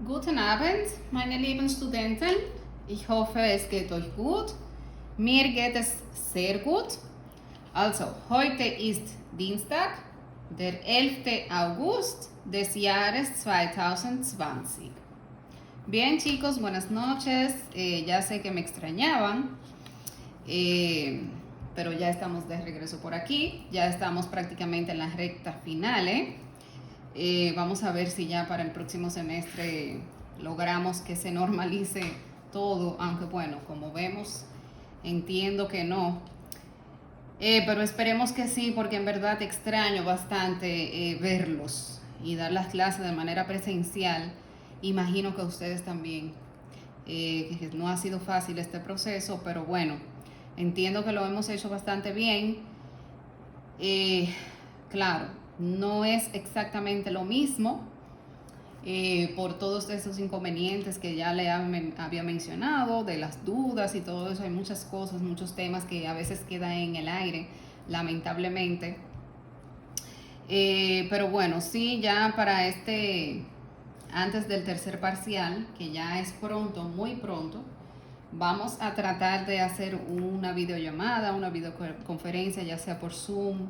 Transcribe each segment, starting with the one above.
Guten Abend, meine lieben Studenten. Ich hoffe, es geht euch gut. Mir geht es sehr gut. Also, heute ist Dienstag, der 11. August des Jahres 2020. Bien, chicos, buenas noches. Ya sé que me extrañaban, pero ya estamos de regreso por aquí. Ya estamos prácticamente en la recta final, vamos a ver si ya para el próximo semestre logramos que se normalice todo, aunque bueno, como vemos, entiendo que no. Pero esperemos que sí, porque en verdad extraño bastante verlos y dar las clases de manera presencial. Imagino que ustedes también. Que no ha sido fácil este proceso, pero bueno, entiendo que lo hemos hecho bastante bien. Claro, no es exactamente lo mismo por todos esos inconvenientes que ya le había mencionado, de las dudas y todo eso. Hay muchas cosas, muchos temas que a veces quedan en el aire, lamentablemente. Pero bueno, sí, ya para antes del tercer parcial, que ya es pronto, muy pronto, vamos a tratar de hacer una videollamada, una videoconferencia, ya sea por Zoom,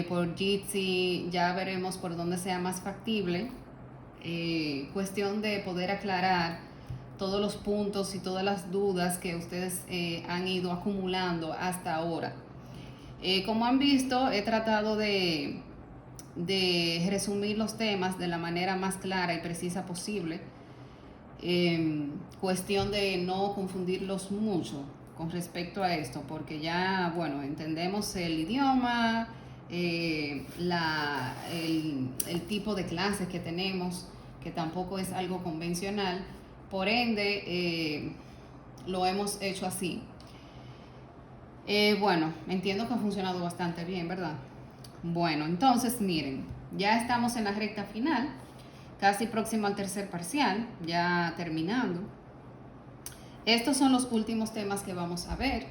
por Jitsi, ya veremos por dónde sea más factible. Cuestión de poder aclarar todos los puntos y todas las dudas que ustedes han ido acumulando hasta ahora. Como han visto, he tratado de resumir los temas de la manera más clara y precisa posible. Cuestión de no confundirlos mucho con respecto a esto, porque ya, bueno, entendemos el idioma, el tipo de clases que tenemos, que tampoco es algo convencional, por ende lo hemos hecho así. Bueno, entiendo que ha funcionado bastante bien, ¿verdad? Bueno, entonces miren, ya estamos en la recta final, casi próximo al tercer parcial, ya terminando. Estos son los últimos temas que vamos a ver.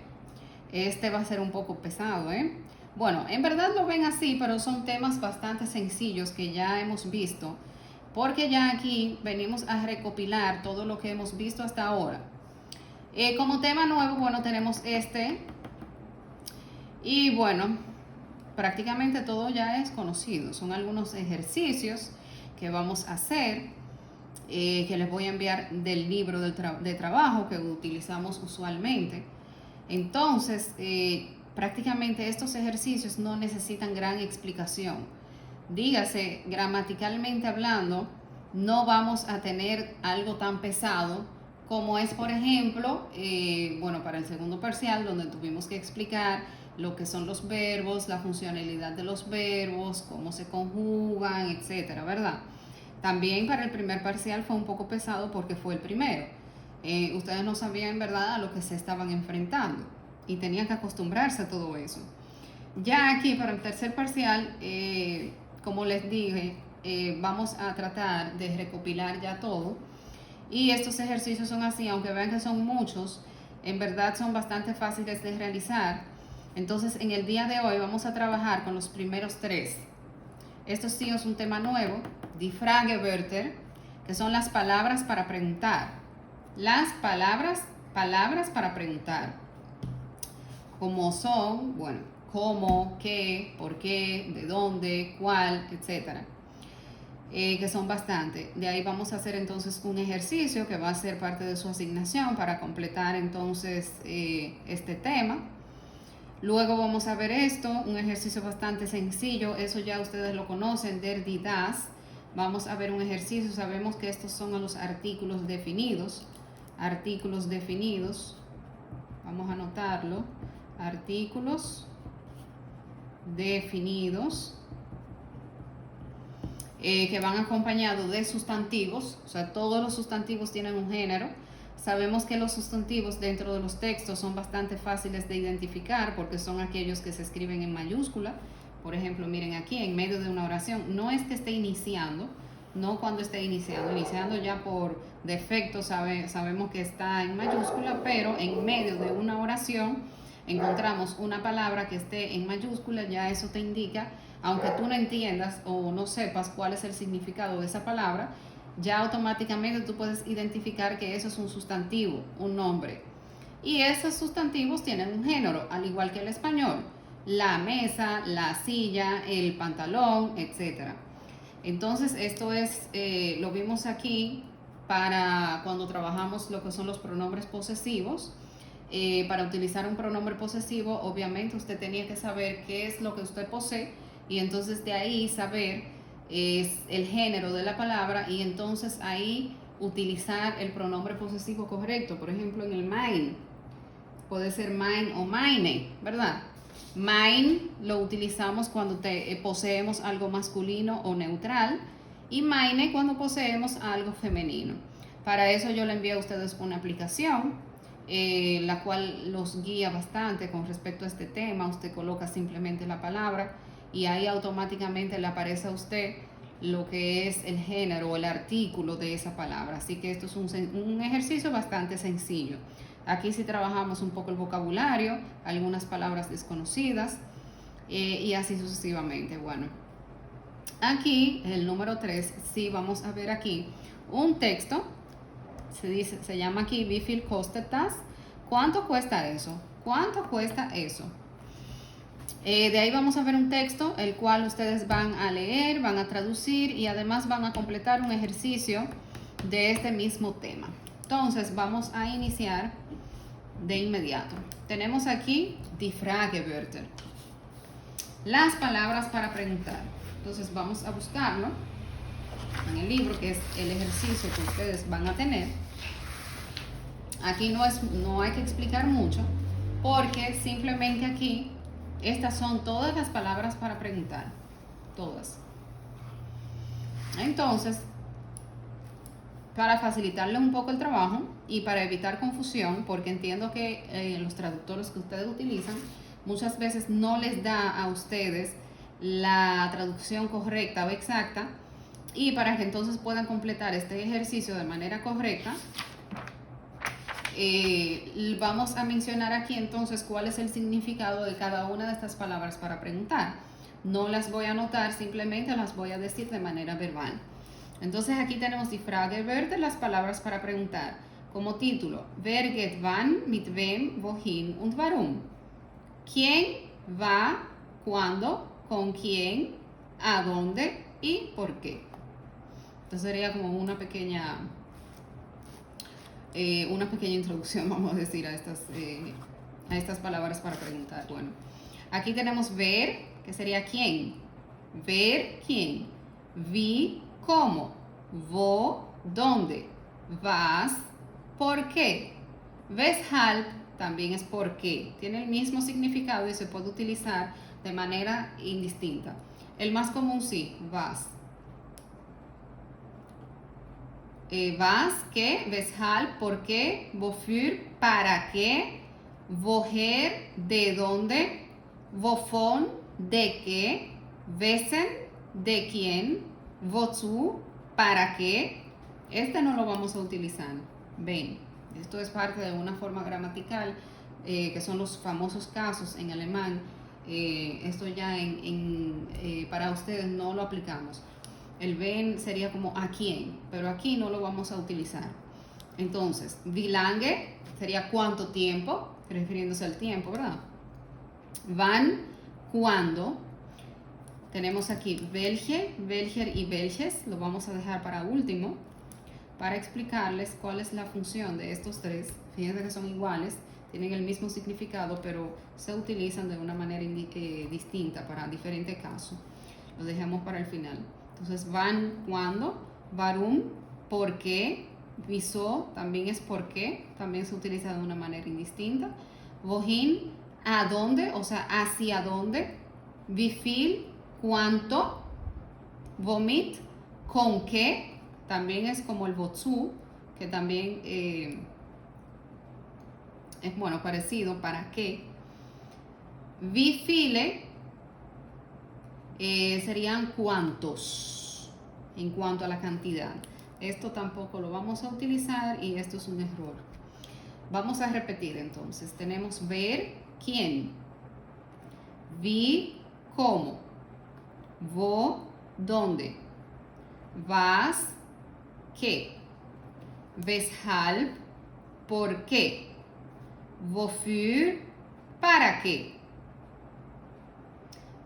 Este va a ser un poco pesado, ¿eh? Bueno, en verdad lo ven así, pero son temas bastante sencillos que ya hemos visto, porque ya aquí venimos a recopilar todo lo que hemos visto hasta ahora. Como tema nuevo, bueno, tenemos y bueno, prácticamente todo ya es conocido. Son algunos ejercicios que vamos a hacer, que les voy a enviar del libro de trabajo que utilizamos usualmente. Entonces, prácticamente estos ejercicios no necesitan gran explicación. Dígase, gramaticalmente hablando, no vamos a tener algo tan pesado como es, por ejemplo, bueno, para el segundo parcial, donde tuvimos que explicar lo que son los verbos, la funcionalidad de los verbos, cómo se conjugan, etcétera, ¿verdad? También para el primer parcial fue un poco pesado porque fue el primero. Ustedes no sabían, ¿verdad?, a lo que se estaban enfrentando y tenían que acostumbrarse a todo eso. Ya aquí para el tercer parcial, como les dije, vamos a tratar de recopilar ya todo. Y estos ejercicios son así, aunque vean que son muchos, en verdad son bastante fáciles de realizar. Entonces, en el día de hoy vamos a trabajar con los primeros tres. Esto sí es un tema nuevo, Die Fragewörter, que son las palabras para preguntar. Las palabras para preguntar. Como son, bueno, cómo, qué, por qué, de dónde, cuál, etcétera. Que son bastante. De ahí vamos a hacer entonces un ejercicio que va a ser parte de su asignación para completar entonces este tema. Luego vamos a ver esto, un ejercicio bastante sencillo, eso ya ustedes lo conocen, der, die, das. Vamos a ver un ejercicio, sabemos que estos son los artículos definidos. Artículos definidos, vamos a anotarlo, artículos definidos. Que van acompañados de sustantivos, o sea, todos los sustantivos tienen un género. Sabemos que los sustantivos dentro de los textos son bastante fáciles de identificar porque son aquellos que se escriben en mayúscula. Por ejemplo, miren aquí, en medio de una oración, no es que esté iniciando, no cuando esté iniciando ya por defecto sabemos que está en mayúscula, pero en medio de una oración encontramos una palabra que esté en mayúscula, ya eso te indica, aunque tú no entiendas o no sepas cuál es el significado de esa palabra, ya automáticamente tú puedes identificar que eso es un sustantivo, un nombre. Y esos sustantivos tienen un género, al igual que el español. La mesa, la silla, el pantalón, etc. Entonces, esto es, lo vimos aquí para cuando trabajamos lo que son los pronombres posesivos. Para utilizar un pronombre posesivo, obviamente usted tenía que saber qué es lo que usted posee y entonces de ahí saber es el género de la palabra y entonces ahí utilizar el pronombre posesivo correcto. Por ejemplo, en el mine, puede ser mine o mine, ¿verdad? Mine lo utilizamos cuando poseemos algo masculino o neutral y mine cuando poseemos algo femenino. Para eso yo le envío a ustedes una aplicación, la cual los guía bastante con respecto a este tema. Usted coloca simplemente la palabra y ahí automáticamente le aparece a usted lo que es el género o el artículo de esa palabra. Así que esto es un ejercicio bastante sencillo. Aquí sí trabajamos un poco el vocabulario, algunas palabras desconocidas y así sucesivamente. Bueno, aquí el número 3, sí vamos a ver aquí un texto. Se llama aquí Wie viel kostet das? ¿Cuánto cuesta eso? ¿Cuánto cuesta eso? De ahí vamos a ver un texto, el cual ustedes van a leer, van a traducir y además van a completar un ejercicio de este mismo tema. Entonces vamos a iniciar de inmediato. Tenemos aquí die Fragewörter, las palabras para preguntar. Entonces vamos a buscarlo en el libro, que es el ejercicio que ustedes van a tener. Aquí no hay que explicar mucho, porque simplemente aquí estas son todas las palabras para preguntar, todas. Entonces, para facilitarle un poco el trabajo y para evitar confusión, porque entiendo que los traductores que ustedes utilizan muchas veces no les da a ustedes la traducción correcta o exacta, y para que entonces puedan completar este ejercicio de manera correcta, vamos a mencionar aquí entonces cuál es el significado de cada una de estas palabras para preguntar. No las voy a anotar, simplemente las voy a decir de manera verbal. Entonces aquí tenemos die Fragewörter, las palabras para preguntar. Como título, wer geht wann, mit wem, wohin und warum. ¿Quién va, cuándo, con quién, a dónde y por qué? Entonces sería como una pequeña introducción, vamos a decir, a estas palabras para preguntar. Bueno, aquí tenemos ver, que sería quién. Ver, quién. Wie, cómo. Wo, dónde. Was, por qué. Weshalb también es por qué. Tiene el mismo significado y se puede utilizar de manera indistinta. El más común sí, was. Was, qué, weshalb, por qué, wofür, para qué, woher, de dónde, wovon, de qué, wessen, de quién, wozu, para qué. Este no lo vamos a utilizar. Ven, esto es parte de una forma gramatical, que son los famosos casos en alemán. Esto ya para ustedes no lo aplicamos. El wen sería como a quién, pero aquí no lo vamos a utilizar. Entonces, wie lange sería cuánto tiempo, refiriéndose al tiempo, ¿verdad? Wann, cuándo. Tenemos aquí welche, welcher y welches. Lo vamos a dejar para último, para explicarles cuál es la función de estos tres. Fíjense que son iguales, tienen el mismo significado, pero se utilizan de una manera distinta para diferentes casos. Lo dejamos para el final. Entonces, wann, cuándo, warum, por qué, wieso también es por qué, también se utiliza de una manera indistinta. Wohin, a dónde, o sea, hacia dónde. Wie viel, cuánto. Womit, con qué, también es como el wozu, que también es bueno, parecido, para qué. Wie viele, serían cuántos, en cuanto a la cantidad. Esto tampoco lo vamos a utilizar y esto es un error. Vamos a repetir entonces. Tenemos ver, quién. Wie, cómo. Wo, dónde. Was, qué. Weshalb, por qué. Wofür, para qué.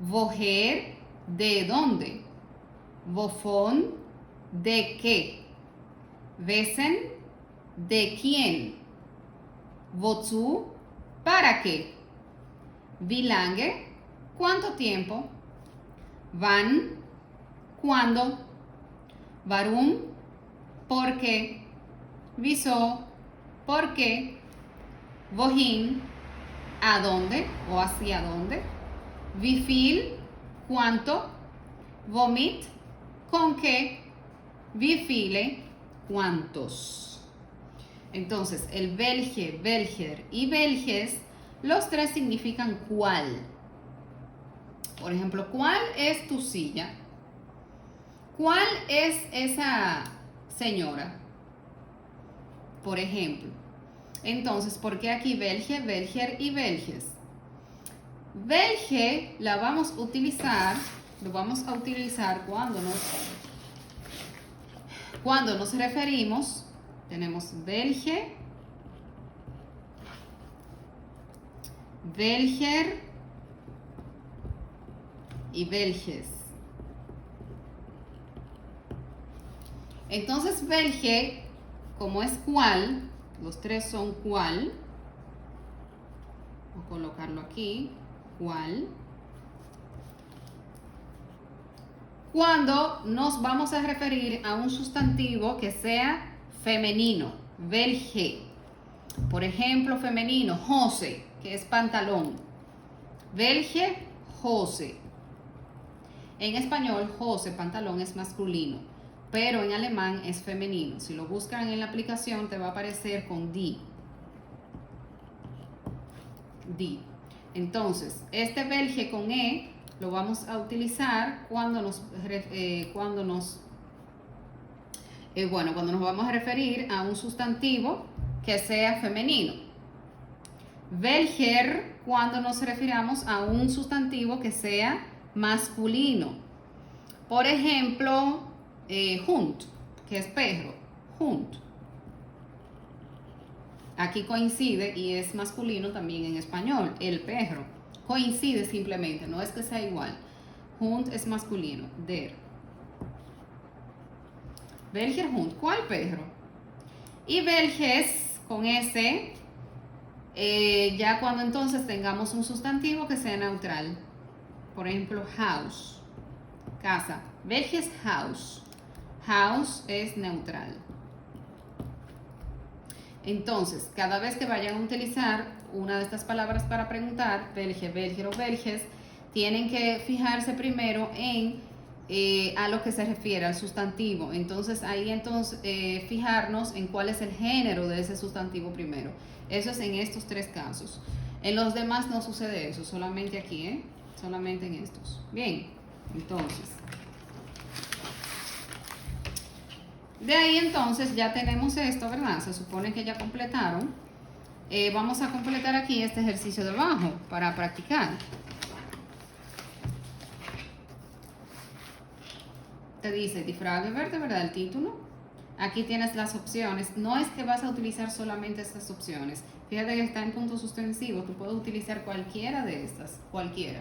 Woher, de dónde. Wovon, de qué. Wessen, de quién. Wozu, para qué. Wie lange, cuánto tiempo. Wann, cuándo. Warum, por qué. Wieso, por qué. Wohin, a dónde o hacia dónde. Wie viel, cuánto. Womit, con qué. Wie viele, cuántos. Entonces, el welche, welcher y welches, los tres significan cuál. Por ejemplo, ¿cuál es tu silla? ¿Cuál es esa señora? Por ejemplo. Entonces, ¿por qué aquí welche, welcher y welches? Welche la vamos a utilizar, lo vamos a utilizar cuando nos referimos, tenemos welche, welcher y welches. Entonces, welche, como es cuál, los tres son cuál, voy a colocarlo aquí, cuál. Cuando nos vamos a referir a un sustantivo que sea femenino, welche. Por ejemplo, femenino, Hose, que es pantalón. Welche, Hose. En español, Hose, pantalón, es masculino, pero en alemán es femenino. Si lo buscan en la aplicación, te va a aparecer con die. Die. Entonces, este welche con E lo vamos a utilizar cuando nos vamos a referir a un sustantivo que sea femenino. Welcher cuando nos refiramos a un sustantivo que sea masculino. Por ejemplo, Hund, que es perro. Hund. Aquí coincide y es masculino también en español, el perro. Coincide simplemente, no es que sea igual. Hund es masculino, der. Welcher Hund, ¿cuál perro? Y welches con S, ya cuando entonces tengamos un sustantivo que sea neutral. Por ejemplo, house, casa. Welches Haus. House es neutral. Entonces, cada vez que vayan a utilizar una de estas palabras para preguntar, welche, welcher o welches, tienen que fijarse primero en a lo que se refiere al sustantivo. Entonces, ahí fijarnos en cuál es el género de ese sustantivo primero. Eso es en estos tres casos. En los demás no sucede eso, solamente aquí, solamente en estos. Bien, entonces. De ahí entonces ya tenemos esto, ¿verdad? Se supone que ya completaron. Vamos a completar aquí este ejercicio de abajo para practicar. Te dice, die Frage wird, ¿verdad? El título. Aquí tienes las opciones. No es que vas a utilizar solamente estas opciones. Fíjate que está en punto suspensivo. Tú puedes utilizar cualquiera de estas. Cualquiera.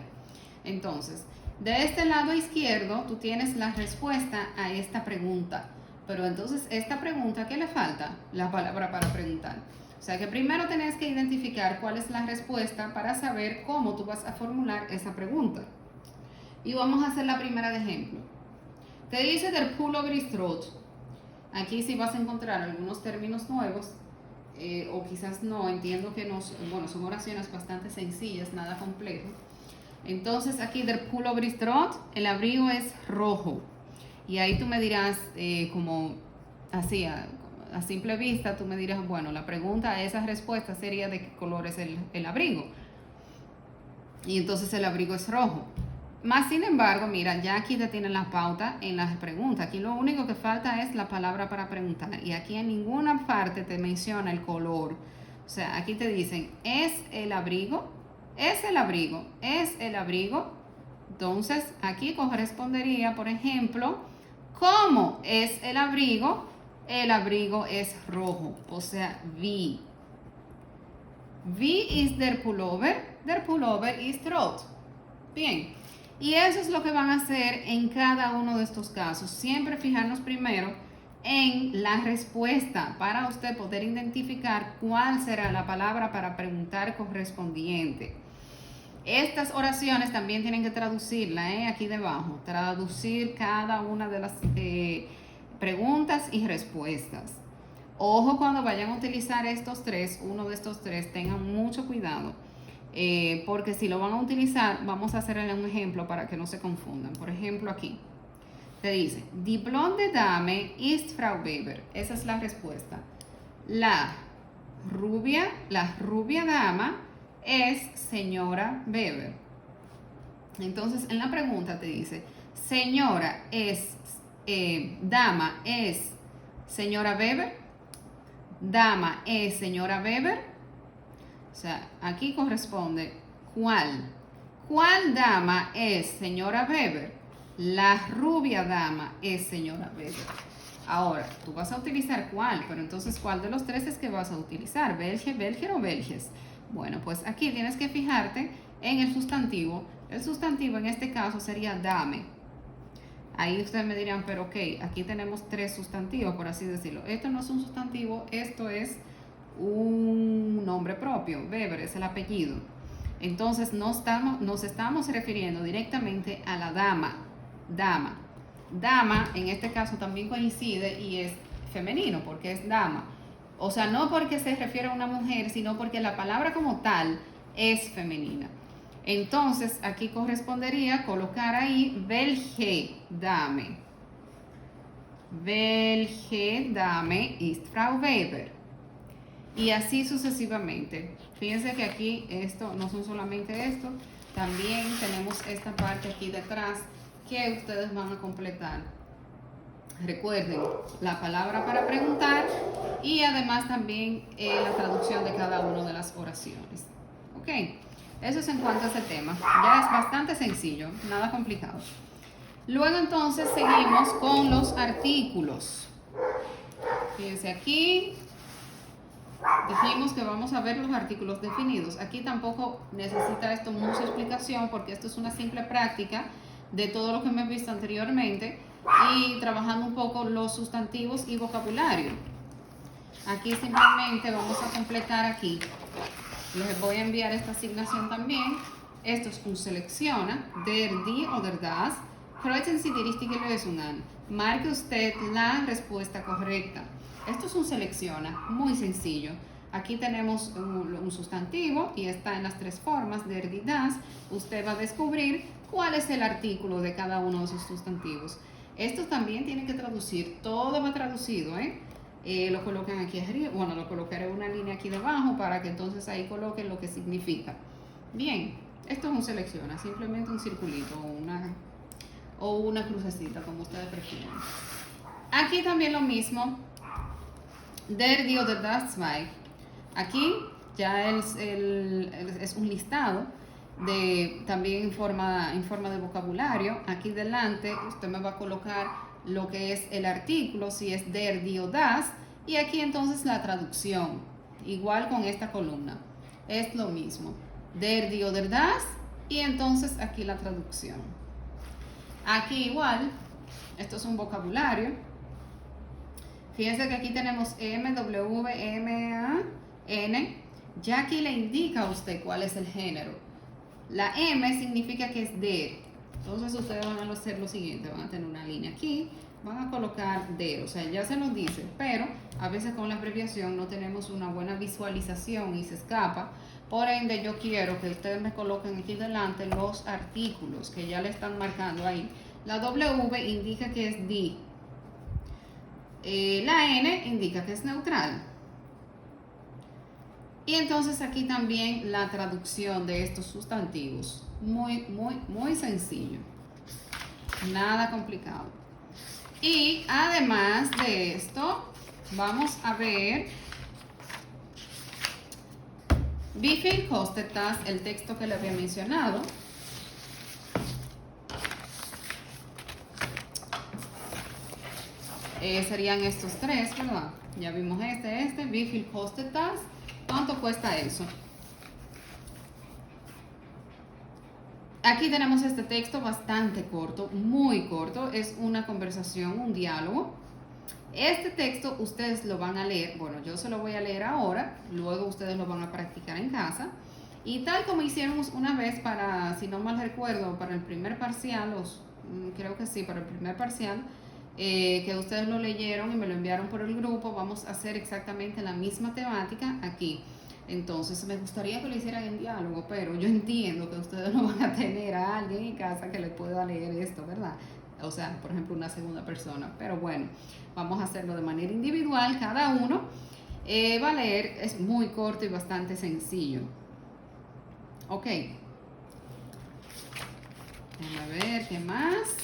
Entonces, de este lado izquierdo, tú tienes la respuesta a esta pregunta. Pero entonces, esta pregunta, ¿qué le falta? La palabra para preguntar. O sea que primero tenés que identificar cuál es la respuesta para saber cómo tú vas a formular esa pregunta. Y vamos a hacer la primera de ejemplo. Te dice der Pullover ist rot. Aquí sí vas a encontrar algunos términos nuevos, o quizás no, entiendo que no, bueno, son oraciones bastante sencillas, nada complejo. Entonces aquí der Pullover ist rot, el abrigo es rojo. Y ahí tú me dirás, como así, a simple vista, tú me dirás, bueno, la pregunta a esa respuesta sería de qué color es el abrigo. Y entonces el abrigo es rojo. Más sin embargo, mira, ya aquí te tienen la pauta en las preguntas. Aquí lo único que falta es la palabra para preguntar. Y aquí en ninguna parte te menciona el color. O sea, aquí te dicen, ¿es el abrigo? ¿Es el abrigo? ¿Es el abrigo? Entonces, aquí correspondería, por ejemplo, ¿cómo es el abrigo? el abrigo es rojo, o sea, wie. Wie ist der Pullover? Der Pullover ist rot. Bien, y eso es lo que van a hacer en cada uno de estos casos. Siempre fijarnos primero en la respuesta para usted poder identificar cuál será la palabra para preguntar correspondiente. Estas oraciones también tienen que traducirla, aquí debajo, traducir cada una de las preguntas y respuestas. Ojo cuando vayan a utilizar estos tres, uno de estos tres, tengan mucho cuidado, porque si lo van a utilizar, vamos a hacerle un ejemplo para que no se confundan. Por ejemplo, aquí te dice, Die blonde Dame ist Frau Weber. Esa es la respuesta. La rubia dama es señora Weber. Entonces, en la pregunta te dice, señora es, dama es señora Weber, dama es señora Weber. O sea, aquí corresponde ¿cuál dama es señora Weber? La rubia dama es señora Weber. Ahora, tú vas a utilizar cuál, pero entonces, ¿cuál de los tres es que vas a utilizar? ¿Welche, welcher o welches? Bueno, pues aquí tienes que fijarte en el sustantivo. El sustantivo en este caso sería dame. Ahí ustedes me dirán, pero ok, aquí tenemos tres sustantivos, por así decirlo. Esto no es un sustantivo, esto es un nombre propio. Weber es el apellido. Entonces nos estamos refiriendo directamente a la dama. Dama en este caso también coincide y es femenino porque es dama. O sea, no porque se refiere a una mujer, sino porque la palabra como tal es femenina. Entonces, aquí correspondería colocar ahí welche Dame. Welche Dame ist Frau Weber. Y así sucesivamente. Fíjense que aquí esto no son solamente esto, también tenemos esta parte aquí detrás que ustedes van a completar. Recuerden la palabra para preguntar y además también la traducción de cada una de las oraciones. Ok, eso es en cuanto a ese tema. Ya es bastante sencillo, nada complicado. Luego entonces seguimos con los artículos. Fíjense aquí. Dijimos que vamos a ver los artículos definidos. Aquí tampoco necesita esto mucha explicación porque esto es una simple práctica de todo lo que hemos visto anteriormente y trabajando un poco los sustantivos y vocabulario. Aquí simplemente vamos a completar aquí. Les voy a enviar esta asignación también. Esto es un selecciona, der, die o der das. Kreuzen Sie die richtige Lösung an. Marque usted la respuesta correcta. Esto es un selecciona, muy sencillo. Aquí tenemos un sustantivo y está en las tres formas, der, die, das. Usted va a descubrir cuál es el artículo de cada uno de sus sustantivos. Esto también tiene que traducir, todo va traducido, lo colocan aquí arriba, bueno, lo colocaré una línea aquí debajo para que entonces ahí coloquen lo que significa. Bien, esto es un selecciona, simplemente un circulito o una crucecita, como ustedes prefieran. Aquí también lo mismo. Der, die oder das zwei. Aquí ya es un listado también en forma de vocabulario. Aquí delante usted me va a colocar lo que es el artículo, si es der, die o das. Y aquí entonces la traducción. Igual con esta columna. Es lo mismo. Der, die oder das. Y entonces aquí la traducción. Aquí igual. Esto es un vocabulario. Fíjense que aquí tenemos M, W, M, A, N. Ya aquí le indica a usted cuál es el género. La M significa que es der. Entonces ustedes van a hacer lo siguiente. Van a tener una línea aquí. Van a colocar der. O sea, ya se nos dice. Pero a veces con la abreviación no tenemos una buena visualización y se escapa. Por ende, yo quiero que ustedes me coloquen aquí delante los artículos que ya le están marcando ahí. La W indica que es die. La N indica que es neutral. Y entonces aquí también la traducción de estos sustantivos. Muy, muy, muy sencillo. Nada complicado. Y además de esto, vamos a ver Wie viel kostet das, el texto que le había mencionado. Serían estos tres, ¿verdad? Ya vimos este. Wie viel kostet das? ¿Cuánto cuesta eso? Aquí tenemos este texto bastante corto, muy corto. Es una conversación, un diálogo. Este texto ustedes lo van a leer, bueno, yo se lo voy a leer ahora, luego ustedes lo van a practicar en casa. Y tal como hicimos una vez para, si no mal recuerdo, para el primer parcial, creo que sí, para el primer parcial, que ustedes lo leyeron y me lo enviaron por el grupo, vamos a hacer exactamente la misma temática aquí. Entonces me gustaría que lo hicieran en diálogo, pero yo entiendo que ustedes no van a tener a alguien en casa que le pueda leer esto, ¿verdad? O sea, por ejemplo, una segunda persona. Pero bueno, vamos a hacerlo de manera individual, cada uno va a leer, es muy corto y bastante sencillo. Ok. Déjame ver qué más.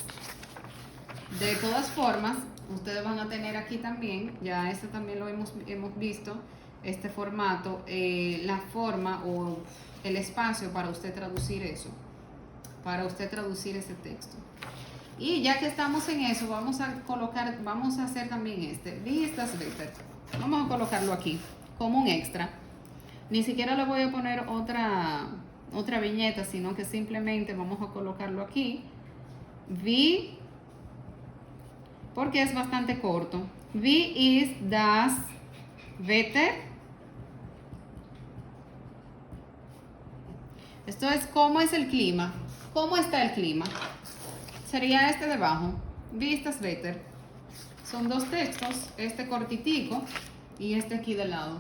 De todas formas, ustedes van a tener aquí también, ya este también lo hemos visto, este formato, la forma o el espacio para usted traducir eso, para usted traducir ese texto. Y ya que estamos en eso, vamos a hacer también vistas, vamos a colocarlo aquí como un extra. Ni siquiera le voy a poner otra viñeta, sino que simplemente vamos a colocarlo aquí. Porque es bastante corto. Wie ist das Wetter? Esto es cómo es el clima. ¿Cómo está el clima? Sería este debajo. Wie ist das Wetter? Son dos textos, este cortitico y este aquí de lado.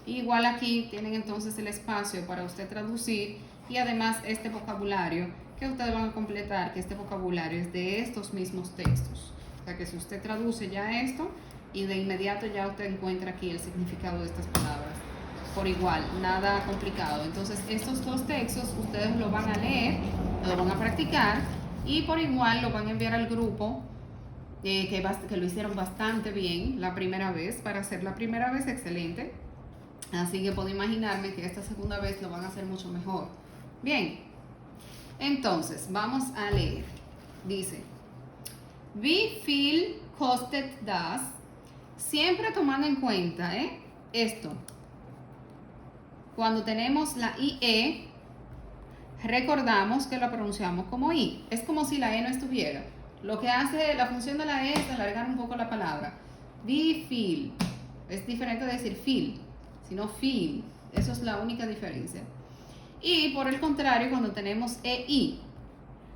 Igual aquí tienen entonces el espacio para usted traducir y además este vocabulario que ustedes van a completar, que este vocabulario es de estos mismos textos. O sea que si usted traduce ya esto y de inmediato ya usted encuentra aquí el significado de estas palabras. Por igual, nada complicado. Entonces estos dos textos ustedes lo van a leer, lo van a practicar y por igual lo van a enviar al grupo que lo hicieron bastante bien la primera vez. Para hacer la primera vez, excelente. Así que puedo imaginarme que esta segunda vez lo van a hacer mucho mejor. Bien, entonces vamos a leer. Dice, wie viel kostet das? Siempre tomando en cuenta esto. Cuando tenemos la IE, recordamos que la pronunciamos como I. Es como si la E no estuviera. Lo que hace la función de la E es alargar un poco la palabra. Wie viel. Es diferente de decir viel, sino viel. Eso es la única diferencia. Y por el contrario, cuando tenemos EI,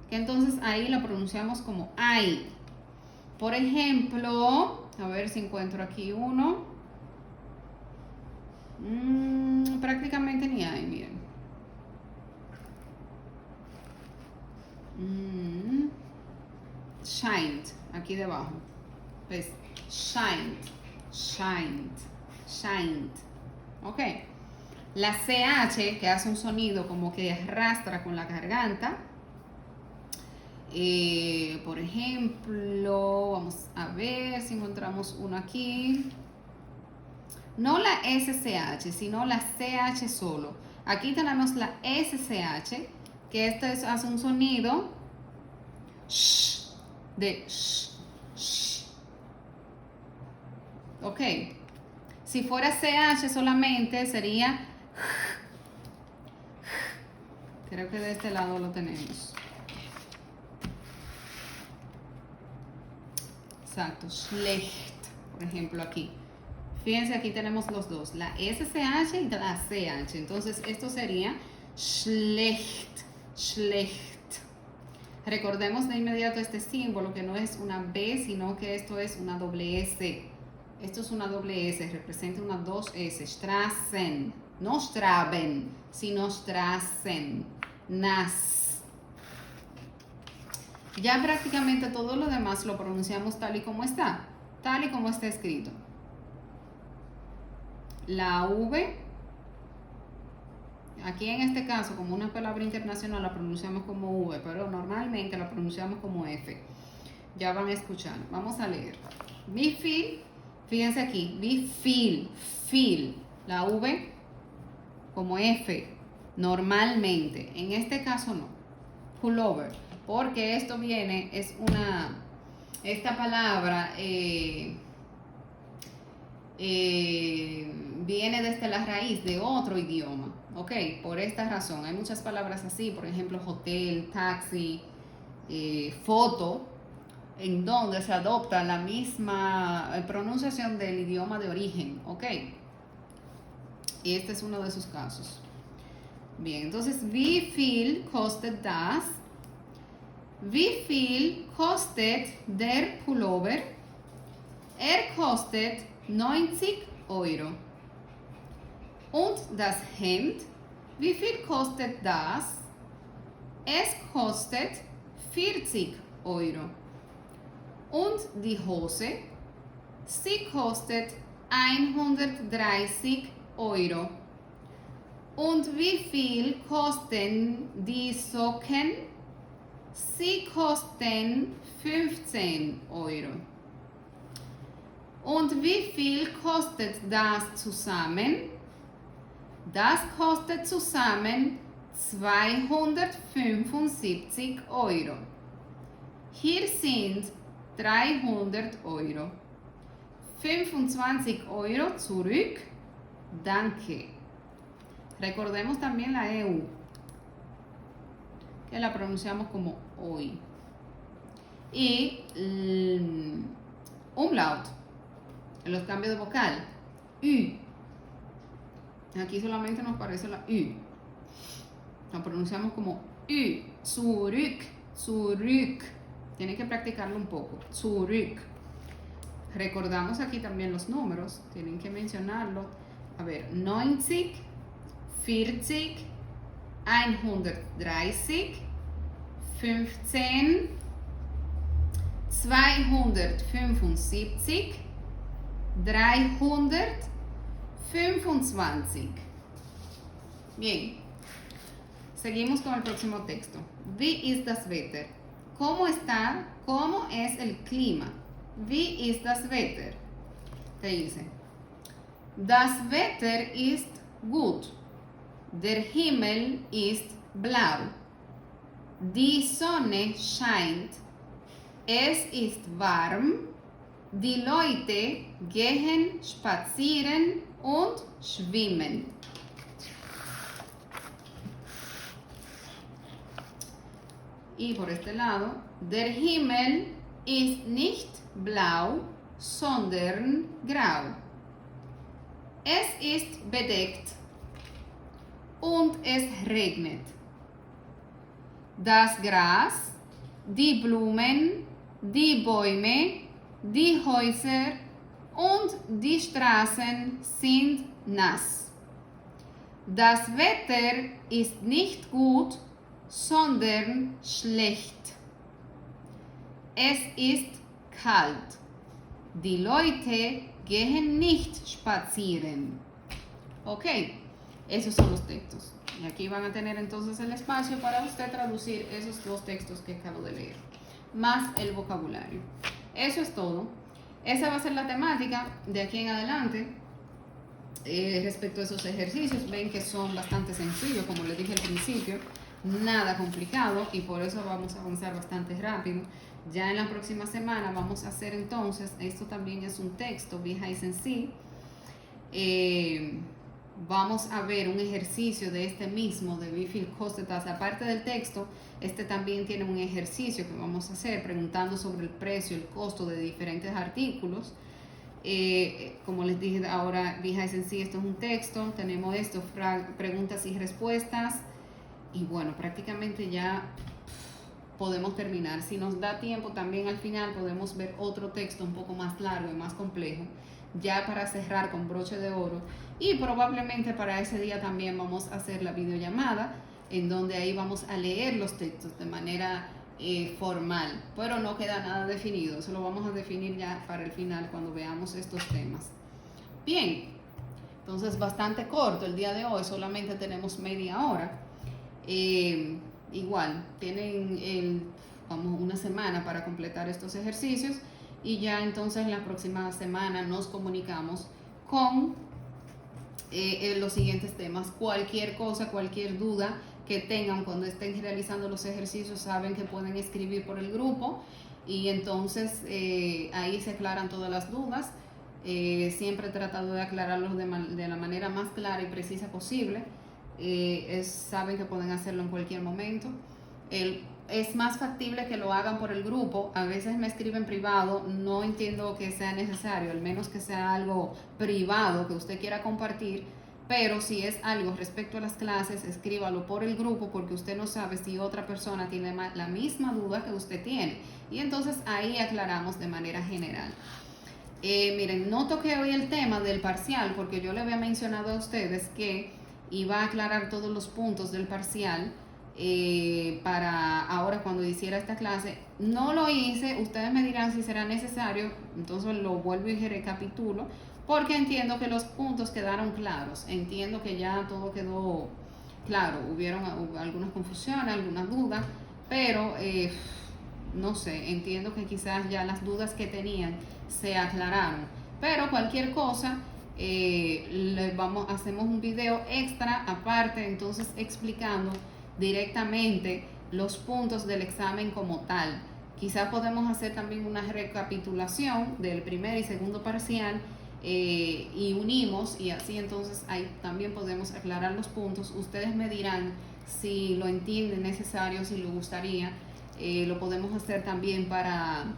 que entonces ahí la pronunciamos como AI. Por ejemplo, a ver si encuentro aquí uno. Prácticamente ni hay, miren. Shined, aquí debajo. ¿Ves? Shined. Ok. La CH, que hace un sonido como que arrastra con la garganta. Por ejemplo, vamos a ver si encontramos uno aquí. No la SCH, sino la CH solo. Aquí tenemos la SCH, que hace un sonido de sh. Ok. Si fuera CH solamente sería. Creo que de este lado lo tenemos. Exacto. Schlecht, por ejemplo, aquí. Fíjense, aquí tenemos los dos, la SCH y la CH. Entonces, esto sería schlecht. Recordemos de inmediato este símbolo, que no es una B, sino que esto es una doble S. Esto es una doble S, representa una 2S. Straßen, no Straben, sino Straßen. Nas. Ya prácticamente todo lo demás lo pronunciamos tal y como está escrito. La V, aquí en este caso, como una palabra internacional, la pronunciamos como V, pero normalmente la pronunciamos como F. Ya van a escuchar. Vamos a leer. Wie viel, fíjense aquí, wie viel, la V como F, normalmente. En este caso no. Pullover, porque esto es esta palabra viene desde la raíz de otro idioma, ¿ok? Por esta razón, hay muchas palabras así, por ejemplo, hotel, taxi, foto, en donde se adopta la misma pronunciación del idioma de origen, ¿ok? Y este es uno de sus casos. Bien, entonces, wie viel kostet das? Wie viel kostet der Pullover? Kostet 90 Euro. Und das Hemd? Wie viel kostet das? Es kostet 40 Euro. Und die Hose? Sie kostet 130 Euro. Und wie viel kosten die Socken? Sie kosten 15 Euro. Und wie viel kostet das zusammen? Das kostet zusammen 275 Euro. Hier sind 300 Euro. 25 Euro zurück. Danke. Recordemos también la EU, que la pronunciamos como hoy. Y umlaut, los cambios de vocal. U. Aquí solamente nos parece la U. La pronunciamos como U. Zurück. Zurück. Tienen que practicarlo un poco. Zurück. Recordamos aquí también los números. Tienen que mencionarlo. A ver, 90, 40, 130, 15, 275, 325. Bien, seguimos con el próximo texto. Wie ist das Wetter? ¿Cómo está? ¿Cómo es el clima? Wie ist das Wetter? Te dice, das Wetter ist gut. Der Himmel ist blau. Die Sonne scheint. Es ist warm. Die Leute gehen spazieren und schwimmen. Y por este lado, der Himmel ist nicht blau, sondern grau. Es ist bedeckt und es regnet. Das Gras, die Blumen, die Bäume, die Häuser und die Straßen sind nass. Das Wetter ist nicht gut, sondern schlecht. Es ist kalt. Die Leute gehen nicht spazieren. Ok, esos son los textos. Y aquí van a tener entonces el espacio para usted traducir esos dos textos que acabo de leer, más el vocabulario. Eso es todo. Esa va a ser la temática de aquí en adelante. Respecto a esos ejercicios, ven que son bastante sencillos, como les dije al principio, nada complicado, y por eso vamos a avanzar bastante rápido. Ya en la próxima semana vamos a hacer entonces, esto también es un texto, wie heißen Sie. Vamos a ver un ejercicio de este mismo, de wie viel kostet das. Aparte del texto, este también tiene un ejercicio que vamos a hacer preguntando sobre el precio, el costo de diferentes artículos. Como les dije ahora, wie heißen Sie, esto es un texto, tenemos esto, preguntas y respuestas, y bueno, prácticamente ya podemos terminar. Si nos da tiempo también al final podemos ver otro texto un poco más largo y más complejo, ya para cerrar con broche de oro, y probablemente para ese día también vamos a hacer la videollamada, en donde ahí vamos a leer los textos de manera formal, pero no queda nada definido, eso lo vamos a definir ya para el final cuando veamos estos temas. Bien, entonces bastante corto el día de hoy, solamente tenemos media hora. Igual, tienen una semana para completar estos ejercicios, y ya entonces en la próxima semana nos comunicamos con los siguientes temas. Cualquier cosa, cualquier duda que tengan cuando estén realizando los ejercicios, saben que pueden escribir por el grupo, y entonces ahí se aclaran todas las dudas. Siempre he tratado de aclararlos de la manera más clara y precisa posible. Saben que pueden hacerlo en cualquier momento. Es más factible que lo hagan por el grupo. A veces me escriben privado, no entiendo que sea necesario, al menos que sea algo privado que usted quiera compartir. Pero si es algo respecto a las clases, escríbalo por el grupo, porque usted no sabe si otra persona tiene la misma duda que usted tiene. Y entonces ahí aclaramos de manera general. Miren, no toqué hoy el tema del parcial, porque yo le había mencionado a ustedes que iba a aclarar todos los puntos del parcial para ahora cuando hiciera esta clase. No lo hice, ustedes me dirán si será necesario, entonces lo vuelvo y recapitulo, porque entiendo que los puntos quedaron claros, entiendo que ya todo quedó claro, hubo algunas confusiones, algunas dudas, pero no sé, entiendo que quizás ya las dudas que tenían se aclararon, pero cualquier cosa hacemos un video extra aparte, entonces explicando directamente los puntos del examen como tal. Quizás podemos hacer también una recapitulación del primer y segundo parcial y unimos, y así entonces ahí también podemos aclarar los puntos. Ustedes me dirán si lo entienden necesario, si les gustaría. Lo podemos hacer también para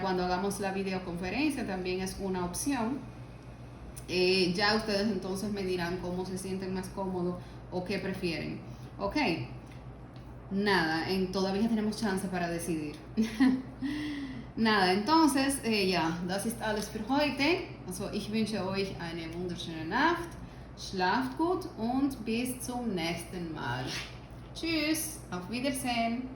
cuando hagamos la videoconferencia, también es una opción. Ya ustedes entonces me dirán cómo se sienten más cómodos o qué prefieren. Ok, nada, todavía tenemos chance para decidir. Nada, entonces, ja, das ist alles für heute. Also ich wünsche euch eine wunderschöne Nacht. Schlaft gut und bis zum nächsten Mal. Tschüss, auf Wiedersehen.